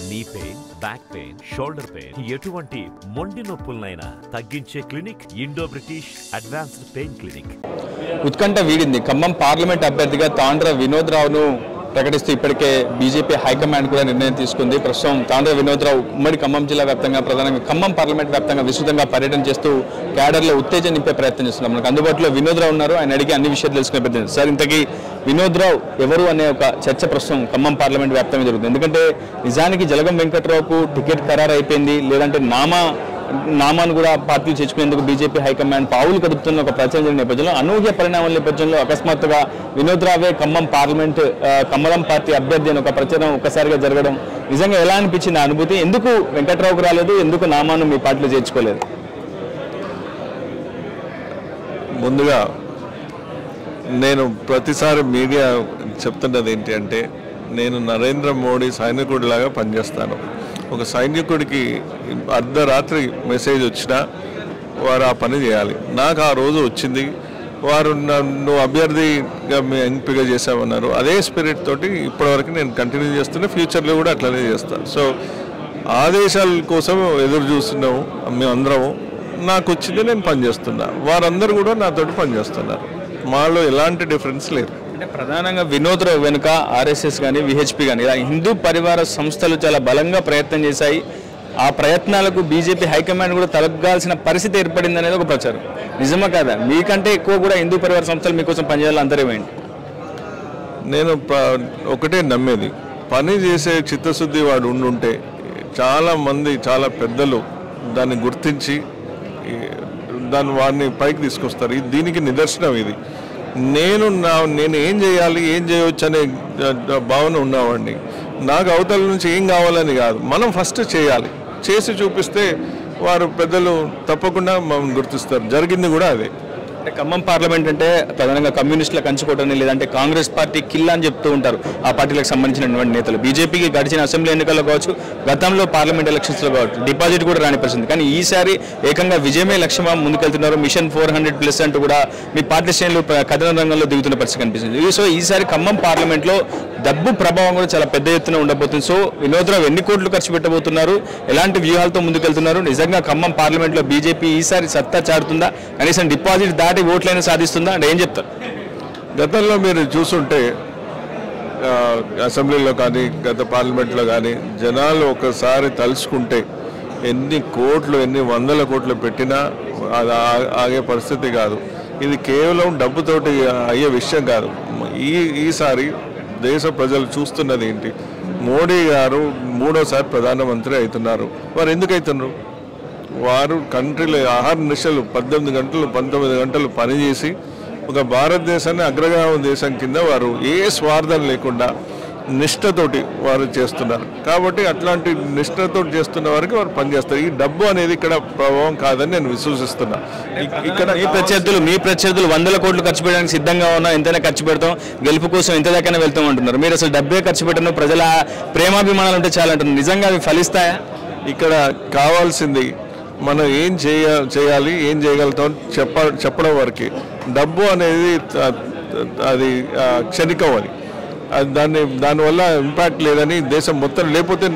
Knee pain, back pain, shoulder pain, ఎటువంటి మొండి నొప్పులనైనా తగ్గించే clinic Indo British advanced pain clinic. ఉత్కంఠ వీడింది. ఖమ్మం పార్లమెంట్ అభ్యర్థిగా తాండ్ర వినోద్ రావును ప్రకటిస్తూ ఇప్పటికే బీజేపీ హైకమాండ్ కూడా నిర్ణయం తీసుకుంది. ప్రస్తుతం తాండ్ర వినోద్ రావు ఉమ్మడి ఖమ్మం జిల్లా వ్యాప్తంగా ప్రధానంగా ఖమ్మం పార్లమెంట్ వ్యాప్తంగా విస్తృతంగా పర్యటన చేస్తూ క్యాడర్లో ఉత్తేజం నింపే ప్రయత్నం చేస్తున్నారు. మనకు అందుబాటులో వినోద్ రావు ఉన్నారు. ఆయన అడిగి అన్ని విషయాలు తెలుసుకునే ప్రయత్నం. సార్, ఇంతకీ వినోద్ రావు ఎవరు అనే ఒక చర్చ ప్రస్తుతం ఖమ్మం పార్లమెంట్ వ్యాప్తంగా జరుగుతుంది. ఎందుకంటే నిజానికి జలగం వెంకట్రావుకు టికెట్ ఖరారు అయిపోయింది, లేదంటే నామాను కూడా పార్టీలు చేర్చుకునేందుకు బీజేపీ హైకమాండ్ పావులు కదుపుతున్న ఒక ప్రచారం జరిగిన నేపథ్యంలో అనూహ్య పరిణామాల నేపథ్యంలో అకస్మాత్తుగా వినోద్ రావే ఖమ్మం పార్లమెంట్ కమలం పార్టీ అభ్యర్థి అని ఒక ప్రచారం ఒక్కసారిగా జరగడం నిజంగా ఎలా అనిపించింది ఆ అనుభూతి? ఎందుకు వెంకట్రావుకు రాలేదు, ఎందుకు నామాను మీ పార్టీలో చేర్చుకోలేదు? ముందుగా నేను ప్రతిసారి మీడియా చెప్తున్నది ఏంటి అంటే, నేను నరేంద్ర మోడీ సైనికుడిలాగా పనిచేస్తాను. ఒక సైనికుడికి అర్ధరాత్రి మెసేజ్ వచ్చినా వారు ఆ పని చేయాలి. నాకు ఆ రోజు వచ్చింది, వారు నన్ను అభ్యర్థిగా ఎంపిక చేశామన్నారు. అదే స్పిరిట్ తోటి ఇప్పటివరకు నేను కంటిన్యూ చేస్తున్నా, ఫ్యూచర్లో కూడా అట్లనే చేస్తాను. సో ఆదేశాల కోసం ఎదురు చూస్తున్నాము మేమందరము. నాకు వచ్చింది, నేను పనిచేస్తున్నా. వారందరూ కూడా నాతోటి పనిచేస్తున్నారు. మాలో ఎలాంటి డిఫరెన్స్ లేదు. అంటే ప్రధానంగా వినోద్ రావు వెనుక ఆర్ఎస్ఎస్ కానీ విహెచ్పి కానీ ఇలా హిందూ పరివార సంస్థలు చాలా బలంగా ప్రయత్నం చేశాయి. ఆ ప్రయత్నాలకు బీజేపీ హైకమాండ్ కూడా తలగాల్సిన పరిస్థితి ఏర్పడింది అనేది ఒక ప్రచారం. నిజమా కాదా? మీకంటే ఎక్కువ కూడా హిందూ పరివార సంస్థలు మీకోసం పనిచేయాలి అంతరేమైంది? నేను ఒకటే నమ్మేది, పని చేసే చిత్తశుద్ధి వాడు ఉండుంటే చాలామంది చాలా పెద్దలు దాన్ని గుర్తించి వాడిని పైకి తీసుకొస్తారు. దీనికి నిదర్శనం ఇది. నేను ఏం చేయాలి, ఏం చేయవచ్చు అనే భావన ఉన్నవాడిని. నాకు అవతల నుంచి ఏం కావాలని కాదు, మనం ఫస్ట్ చేయాలి. చేసి చూపిస్తే వారు పెద్దలు తప్పకుండా మమ్మల్ని గుర్తిస్తారు. జరిగింది కూడా అదే. అంటే ఖమ్మం పార్లమెంట్ అంటే ప్రధానంగా కమ్యూనిస్టుల కంచుకోవటని, లేదంటే కాంగ్రెస్ పార్టీ కిల్ అని చెప్తూ ఉంటారు ఆ పార్టీలకు సంబంధించినటువంటి నేతలు. బీజేపీకి గడిచిన అసెంబ్లీ ఎన్నికల్లో కావచ్చు, గతంలో పార్లమెంట్ ఎలక్షన్స్లో కావచ్చు డిపాజిట్ కూడా రాని పరిస్థితి. కానీ ఈసారి ఏకంగా విజయమే లక్ష్యంగా ముందుకెళ్తున్నారు. మిషన్ 400+ అంటూ కూడా మీ పార్టీ శ్రేణులు కథన రంగంలో దిగుతున్న పరిస్థితి కనిపిస్తుంది. సో ఈసారి ఖమ్మం పార్లమెంట్లో డబ్బు ప్రభావం కూడా చాలా పెద్ద ఎత్తున ఉండబోతుంది. సో వినోద్ రావు ఎన్ని కోట్లు ఖర్చు పెట్టబోతున్నారు, ఎలాంటి వ్యూహాలతో ముందుకెళ్తున్నారు? నిజంగా ఖమ్మం పార్లమెంట్లో బీజేపీ ఈసారి సత్తా చాటుతుందా? కనీసం డిపాజిట్ దాటి ఓట్లైనా సాధిస్తుందా అంటే ఏం చెప్తారు? గతంలో మీరు చూసుంటే అసెంబ్లీలో కానీ గత పార్లమెంట్లో కానీ జనాలు ఒకసారి తలుచుకుంటే ఎన్ని కోట్లు, ఎన్ని వందల కోట్లు పెట్టినా అది ఆగే పరిస్థితి కాదు. ఇది కేవలం డబ్బుతోటి అయ్యే విషయం కాదు. ఈసారి దేశ ప్రజలు చూస్తున్నది ఏంటి? మోడీ గారు 3వ ప్రధానమంత్రి అవుతున్నారు. వారు ఎందుకు అవుతున్నారు? వారు కంట్రీలో 6 నిమిషాలు 18 గంటలు 19 గంటలు పనిచేసి ఒక భారతదేశాన్ని అగ్రగామ దేశం కింద వారు ఏ స్వార్థం లేకుండా నిష్ఠతోటి వారు చేస్తున్నారు. కాబట్టి అట్లాంటి నిష్ఠతోటి చేస్తున్న వారికి వారు పనిచేస్తారు. ఈ డబ్బు అనేది ఇక్కడ ప్రభావం కాదని నేను విశ్వసిస్తున్నా. ఇక్కడ మీ ప్రత్యర్థులు 100 కోట్లు ఖర్చు పెట్టడానికి సిద్ధంగా ఉన్నా, ఎంతైనా ఖర్చు పెడతాం, గెలుపు కోసం ఎంత దాకా వెళ్తాం అంటున్నారు. మీరు అసలు డబ్బే ఖర్చు పెట్టను, ప్రజల ప్రేమాభిమానాలు ఉంటే చాలంటున్నారు. నిజంగా అవి ఫలిస్తాయా? ఇక్కడ కావాల్సింది మనం ఏం చేయాలి, ఏం చేయగలుగుతాం చెప్పడం వరకే. డబ్బు అనేది అది క్షణికం. అది దానివల్ల ఇంపాక్ట్ లేదని దేశం మొత్తం, లేకపోతే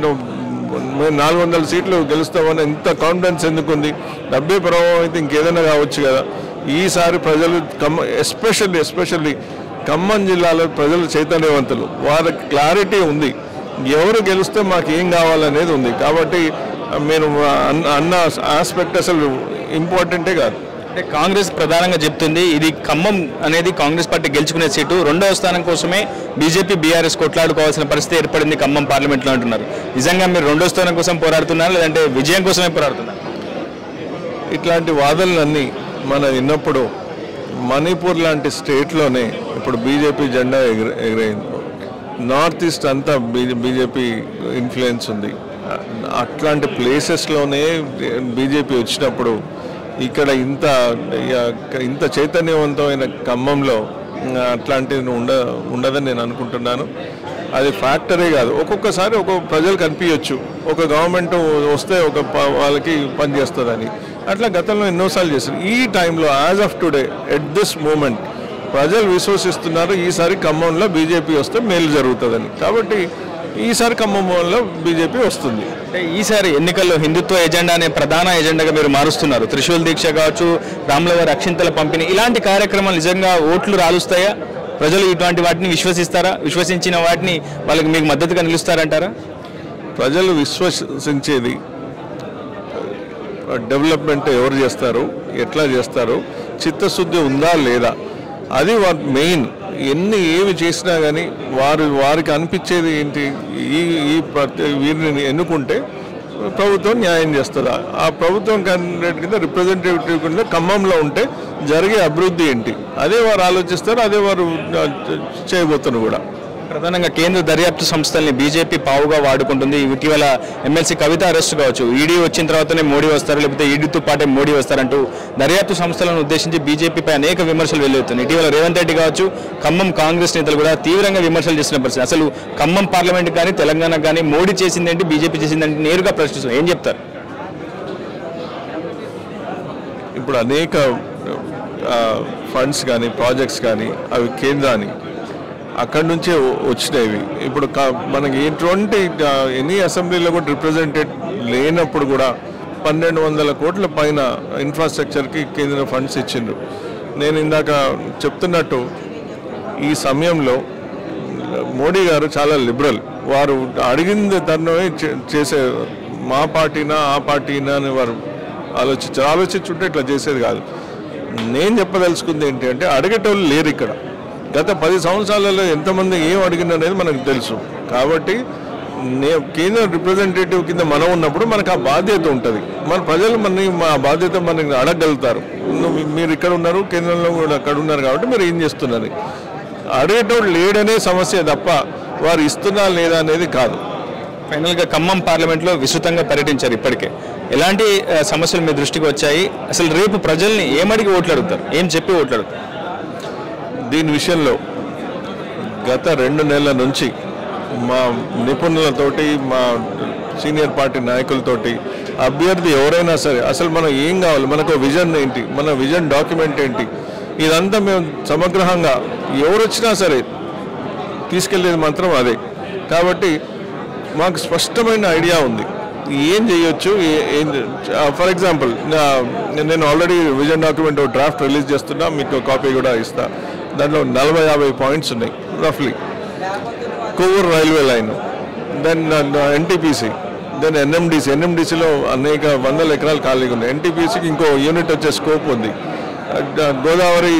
మేము 400 సీట్లు గెలుస్తామని ఇంత కాన్ఫిడెన్స్ ఎందుకు ఉంది? డబ్బే ప్రభావం అయితే ఇంకేదైనా కావచ్చు కదా. ఈసారి ప్రజలు ఎస్పెషల్లీ ఖమ్మం జిల్లాలో ప్రజలు చైతన్యవంతులు. వారికి క్లారిటీ ఉంది, ఎవరు గెలిస్తే మాకు ఏం కావాలనేది ఉంది. కాబట్టి నేను అన్న ఆస్పెక్ట్ అసలు ఇంపార్టెంటే కాదు. అంటే కాంగ్రెస్ ప్రధానంగా చెప్తుంది ఇది ఖమ్మం అనేది కాంగ్రెస్ పార్టీ గెలుచుకునే సీటు, 2వ స్థానం కోసమే బీజేపీ బీఆర్ఎస్ కొట్లాడుకోవాల్సిన పరిస్థితి ఏర్పడింది ఖమ్మం పార్లమెంట్లో అంటున్నారు. నిజంగా మీరు 2వ స్థానం కోసం పోరాడుతున్నారు, లేదంటే విజయం కోసమే పోరాడుతున్నారు? ఇట్లాంటి వాదనలన్నీ మనం విన్నప్పుడు మణిపూర్ లాంటి స్టేట్లోనే ఇప్పుడు బీజేపీ జెండా ఎగిరైంది. నార్త్ ఈస్ట్ అంతా బీజేపీ ఇన్ఫ్లుయెన్స్ ఉంది. అట్లాంటి ప్లేసెస్లోనే బీజేపీ వచ్చినప్పుడు ఇక్కడ ఇంత చైతన్యవంతమైన ఖమ్మంలో అట్లాంటివి ఉండదని నేను అనుకుంటున్నాను. అది ఫ్యాక్టరీ కాదు. ఒక్కొక్కసారి ప్రజలకు అనిపించవచ్చు ఒక గవర్నమెంట్ వస్తే వాళ్ళకి పని చేస్తుందని. అట్లా గతంలో ఎన్నోసార్లు చేశారు. ఈ టైంలో as of today at this moment ప్రజలు విశ్వసిస్తున్నారు ఈసారి ఖమ్మంలో బీజేపీ వస్తే మేలు జరుగుతుందని. కాబట్టి ఈసారి ఖమ్మంలో బీజేపీ వస్తుంది. అంటే ఈసారి ఎన్నికల్లో హిందుత్వ ఎజెండా అనే ప్రధాన ఎజెండాగా మీరు మారుస్తున్నారు. త్రిశూల్ దీక్ష కావచ్చు, రాములవారి అక్షింతల పంపిణీ, ఇలాంటి కార్యక్రమాలు నిజంగా ఓట్లు రాలుస్తాయా? ప్రజలు ఇటువంటి వాటిని విశ్వసిస్తారా? విశ్వసించిన వాటిని వాళ్ళకి మీకు మద్దతుగా నిలుస్తారంటారా? ప్రజలు విశ్వసించేది డెవలప్మెంట్ ఎవరు చేస్తారు, ఎట్లా చేస్తారు, చిత్తశుద్ధి ఉందా లేదా, అది మెయిన్. ఏమి చేసినా కానీ వారికి అనిపించేది ఏంటి, వీరిని ఎన్నుకుంటే ప్రభుత్వం న్యాయం చేస్తుందా, ఆ ప్రభుత్వం క్యాండిడేట్ కింద రిప్రజెంటేటివ్ కింద ఖమ్మంలో ఉంటే జరిగే అభివృద్ధి ఏంటి, అదే వారు ఆలోచిస్తారు, అదే వారు చేయబోతున్నారు కూడా. ప్రధానంగా కేంద్ర దర్యాప్తు సంస్థల్ని బీజేపీ పావుగా వాడుకుంటుంది. ఇటీవల ఎమ్మెల్సీ కవిత అరెస్ట్ కావచ్చు, ఈడీ వచ్చిన తర్వాతనే మోడీ వస్తారు, లేకపోతే ఈడీతో పాటే మోడీ వస్తారంటూ దర్యాప్తు సంస్థలను ఉద్దేశించి బీజేపీపై అనేక విమర్శలు వెల్లువెత్తున్నాయి. ఇటీవల రేవంత్ రెడ్డి కావచ్చు, ఖమ్మం కాంగ్రెస్ నేతలు కూడా తీవ్రంగా విమర్శలు చేస్తున్న పరిస్థితి. అసలు ఖమ్మం పార్లమెంట్ కానీ తెలంగాణకు కానీ మోడీ చేసిందేంటి, బీజేపీ చేసిందంటే నేరుగా ప్రశ్నిస్తున్నారు. ఏం చెప్తారు? ఇప్పుడు అనేక ఫండ్స్ కానీ ప్రాజెక్ట్స్ కానీ అవి కేంద్రాన్ని అక్కడి నుంచే వచ్చినాయి. ఇప్పుడు మనకి ఎటువంటి ఎనీ అసెంబ్లీలో కూడా రిప్రజెంటేట్ లేనప్పుడు కూడా 1200 కోట్ల పైన ఇన్ఫ్రాస్ట్రక్చర్కి కేంద్ర ఫండ్స్ ఇచ్చిండ్రు. నేను ఇందాక చెప్తున్నట్టు ఈ సమయంలో మోడీ గారు చాలా లిబరల్. వారు అడిగింది తరుణమే చేసే, మా పార్టీనా ఆ పార్టీనా అని వారు ఆలోచించుంటే ఇట్లా చేసేది కాదు. నేను చెప్పదలుచుకుంది ఏంటి అంటే, అడిగేటోళ్ళు లేరు ఇక్కడ. గత 10 సంవత్సరాలలో ఎంతమంది ఏం అడిగిన అనేది మనకు తెలుసు. కాబట్టి కేంద్ర రిప్రజెంటేటివ్ కింద మనం ఉన్నప్పుడు మనకు ఆ బాధ్యత ఉంటుంది. మన ప్రజలు మా బాధ్యత మనకి అడగలుగుతారు. మీరు ఇక్కడ ఉన్నారు, కేంద్రంలో కూడా అక్కడ ఉన్నారు, కాబట్టి మీరు ఏం చేస్తున్నది అడిగేటోడు లేడనే సమస్య తప్ప వారు ఇస్తున్నా లేదా అనేది కాదు. ఫైనల్గా ఖమ్మం పార్లమెంట్లో విస్తృతంగా పర్యటించారు. ఇప్పటికే ఎలాంటి సమస్యలు మీ దృష్టికి వచ్చాయి? అసలు రేపు ప్రజల్ని ఏమడిగి ఓట్లు అడుగుతారు, ఏం చెప్పి ఓట్లు అడుగుతారు? దీని విషయంలో గత 2 నెలల నుంచి మా నిపుణులతోటి, మా సీనియర్ పార్టీ నాయకులతోటి, అభ్యర్థి ఎవరైనా సరే అసలు మనం ఏం కావాలి, మనకు విజన్ ఏంటి, మన విజన్ డాక్యుమెంట్ ఏంటి, ఇదంతా మేము సమగ్రంగా ఎవరు వచ్చినా సరే తీసుకెళ్లేది మాత్రం అదే. కాబట్టి మాకు స్పష్టమైన ఐడియా ఉంది ఏం చేయొచ్చు. ఫర్ ఎగ్జాంపుల్ నేను already vision document draft release చేస్తున్నా, మీకు కాపీ కూడా ఇస్తా. దాంట్లో 40-50 పాయింట్స్ ఉన్నాయి రఫ్లీ. Kovvur railway line, then NTPC, then ఎన్ఎండిసిలో అనేక 100 ఎకరాలు ఖాళీగా ఉన్నాయి. ఎన్టీపీసీకి ఇంకో యూనిట్ వచ్చే స్కోప్ ఉంది. గోదావరి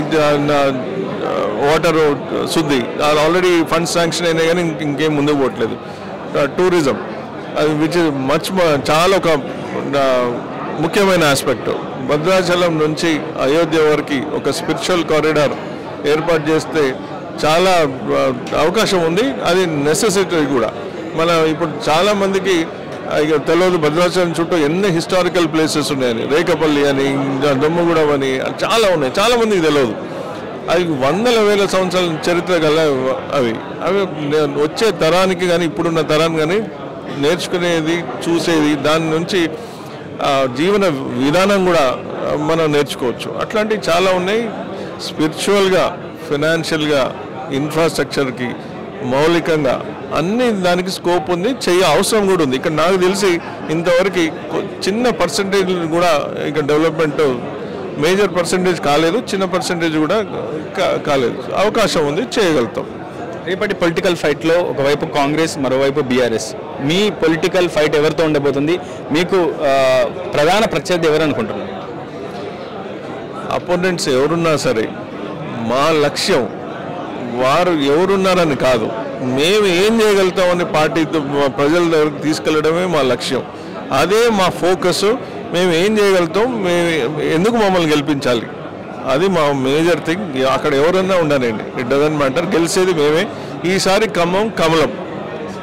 వాటర్ శుద్ధి ఆల్రెడీ ఫండ్స్ శాంక్షన్ అయినాయి కానీ ఇంకేం ముందుకు పోవట్లేదు. టూరిజం, అది విచ్ ఇస్ చాలా ఒక ముఖ్యమైన ఆస్పెక్ట్. భద్రాచలం నుంచి అయోధ్య వరకు ఒక స్పిరిచువల్ కారిడార్ ఏర్పాటు చేస్తే చాలా అవకాశం ఉంది. అది నెసెసిటీ కూడా. మన ఇప్పుడు చాలామందికి తెలియదు భద్రాచలం చుట్టూ ఎన్ని హిస్టారికల్ ప్లేసెస్ ఉన్నాయని, రేకపల్లి అని, దొమ్మగూడెం అని చాలా ఉన్నాయి, చాలామందికి తెలియదు. అవి 100,000 సంవత్సరాల చరిత్ర గల అవి వచ్చే తరానికి కానీ ఇప్పుడున్న తరానికి కానీ నేర్చుకునేది, చూసేది, దాని నుంచి జీవన విధానం కూడా మనం నేర్చుకోవచ్చు. అట్లాంటివి చాలా ఉన్నాయి. స్పిరిచువల్గా, ఫైనాన్షియల్గా, ఇన్ఫ్రాస్ట్రక్చర్కి, మౌలికంగా అన్ని దానికి స్కోప్ ఉంది, అవసరం కూడా ఉంది. ఇక్కడ నాకు తెలిసి ఇంతవరకు చిన్న పర్సంటేజ్ కూడా ఇక్కడ డెవలప్మెంట్ మేజర్ పర్సంటేజ్ కాలేదు, చిన్న పర్సంటేజ్ కూడా కాలేదు. అవకాశం ఉంది, చేయగలుగుతాం. రేపటి పొలిటికల్ ఫైట్లో ఒకవైపు కాంగ్రెస్, మరోవైపు బీఆర్ఎస్. మీ పొలిటికల్ ఫైట్ ఎవరితో ఉండబోతుంది? మీకు ప్రధాన ప్రత్యర్థి ఎవరు అనుకుంటున్నారు? అపోనెంట్స్ ఎవరున్నా సరే మా లక్ష్యం వారు ఎవరున్నారని కాదు, మేము ఏం చేయగలుగుతామని పార్టీతో ప్రజల దగ్గరకు తీసుకెళ్లడమే మా లక్ష్యం. అదే మా ఫోకస్. మేము ఏం చేయగలుగుతాం, ఎందుకు మమ్మల్ని గెలిపించాలి, అది మా మేజర్ థింగ్. అక్కడ ఎవరన్నా ఉండనండి, ఇట్ డజంట్ మ్యాటర్. గెలిచేది మేమే. ఈసారి ఖమ్మం కమలం.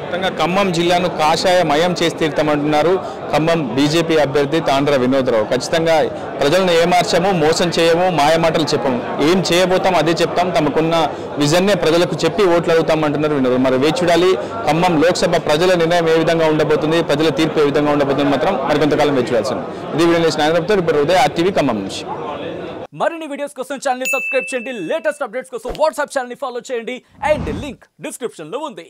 మొత్తంగా ఖమ్మం జిల్లాను కాషాయమయం చేసి తీరుతామంటున్నారు ఖమ్మం బీజేపీ అభ్యర్థి తాండ్ర వినోద్రావు. ఖచ్చితంగా ప్రజలను ఏమార్చము, మోసం చేయము, మాయమాటలు చెప్పము, ఏం చేయబోతాం అదే చెప్తాం, తమకున్న విజన్నే ప్రజలకు చెప్పి ఓట్లు అడుగుతామంటున్నారు వినోద్. మరి వేచి చూడాలి ఖమ్మం లోక్సభ ప్రజల నిర్ణయం ఏ విధంగా ఉండబోతుంది, ప్రజల తీర్పు ఏ విధంగా ఉండబోతుంది మాత్రం మరికొంతకాలం వేచి చూడాల్సింది. ఇది వీడియో స్నానంతో ఇప్పుడు ఉదయ RTV ఖమ్మం నుంచి. మరిన్ని వీడియోస్ కోసం ఛానల్ ని సబ్స్క్రైబ్ చేయండి, లేటెస్ట్ అప్డేట్స్ కోసం వాట్సాప్ ఛానల్ ని ఫాలో చేయండి, అండ్ లింక్ డిస్క్రిప్షన్ లో ఉంది.